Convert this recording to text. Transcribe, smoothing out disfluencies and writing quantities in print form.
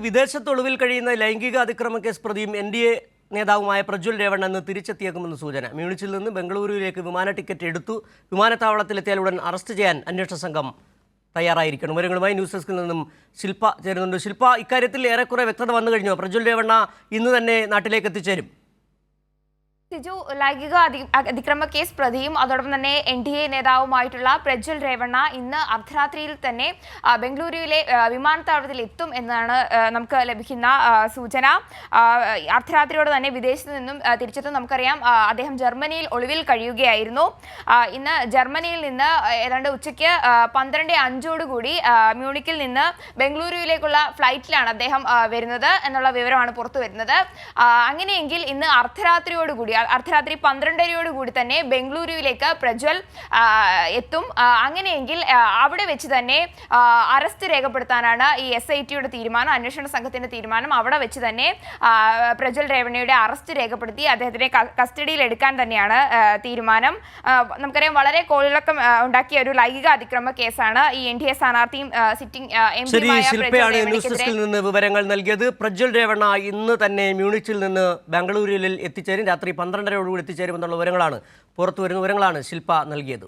വിദേശത്തൊളിവിൽ കഴിയുന്ന ലൈംഗിക അതിക്രമ കേസ് പ്രതിയും NDA നേതാവുമായ പ്രജ്വൽ രേവണ്ണ ഇന്ന് തിരിച്ചെത്തിയേക്കുമെന്ന് സൂചന. മ്യൂണിച്ചിൽ നിന്ന് ബംഗളൂരുവിലേക്ക് വിമാന ടിക്കറ്റ് എടുത്തു. വിമാനത്താവളത്തിലെത്തിയാലുടൻ അറസ്റ്റ് ചെയ്യാൻ അന്വേഷണ സംഘം തയ്യാറായിരിക്കണം. വിവരങ്ങളുമായി ന്യൂസ് ഡെസ്കിൽ നിന്നും ശില്പ ചേരുന്നുണ്ട്. ശില്പ, ഇക്കാര്യത്തിൽ ഏറെക്കുറെ വ്യക്തത വന്നു കഴിഞ്ഞോ? പ്രജ്വൽ രേവണ്ണ ഇന്ന് തന്നെ നാട്ടിലേക്ക് എത്തിച്ചേരും. സിജു, ലൈംഗിക അതിക്രമ കേസ് പ്രതിയും അതോടൊപ്പം തന്നെ NDA നേതാവുമായിട്ടുള്ള പ്രജ്വൽ രേവണ്ണ ഇന്ന് അർദ്ധരാത്രിയിൽ തന്നെ ബംഗളൂരുവിലെ വിമാനത്താവളത്തിൽ എത്തും എന്നാണ് നമുക്ക് ലഭിക്കുന്ന സൂചന. അർദ്ധരാത്രിയോടെ തന്നെ വിദേശത്ത് നിന്നും തിരിച്ചെത്തും. നമുക്കറിയാം, അദ്ദേഹം ജർമ്മനിയിൽ ഒളിവിൽ കഴിയുകയായിരുന്നു. ഇന്ന് ജർമ്മനിയിൽ നിന്ന് ഏതാണ്ട് ഉച്ചയ്ക്ക് 12:05 മ്യൂണിക്കിൽ നിന്ന് ബംഗളൂരുവിലേക്കുള്ള ഫ്ലൈറ്റിലാണ് അദ്ദേഹം വരുന്നത് എന്നുള്ള വിവരമാണ് പുറത്തു വരുന്നത്. അങ്ങനെയെങ്കിൽ ഇന്ന് അർദ്ധരാത്രി 12:30 തന്നെ ബംഗളൂരുവിലേക്ക് പ്രജ്വൽ എത്തും. അങ്ങനെയെങ്കിൽ അവിടെ വെച്ച് തന്നെ അറസ്റ്റ് രേഖപ്പെടുത്താനാണ് ഈ SITയുടെ തീരുമാനം, അന്വേഷണ സംഘത്തിന്റെ തീരുമാനം. അവിടെ വെച്ച് തന്നെ പ്രജ്വൽ രേവണ്ണയുടെ അറസ്റ്റ് രേഖപ്പെടുത്തി അദ്ദേഹത്തിനെ കസ്റ്റഡിയിൽ എടുക്കാൻ തന്നെയാണ് തീരുമാനം. നമുക്കറിയാം, വളരെ കോളിളക്കം ഉണ്ടാക്കിയ ഒരു ലൈംഗിക അതിക്രമ കേസാണ് ഈ NDA സ്ഥാനാർത്ഥിയും സിറ്റിംഗ് ന്യൂസ് നിന്ന് വിവരങ്ങൾ നൽകിയത്. പ്രജ്വൽ രേവണ്ണ ഇന്ന് തന്നെ മ്യൂണിച്ചിൽ നിന്ന് ബംഗളൂരുവിൽ എത്തിച്ചേരും. രാത്രി 12:30 എത്തിച്ചേരുമെന്നുള്ള വിവരങ്ങളാണ് പുറത്തു വരുന്ന വിവരങ്ങളാണ് ശില്പ നൽകിയത്.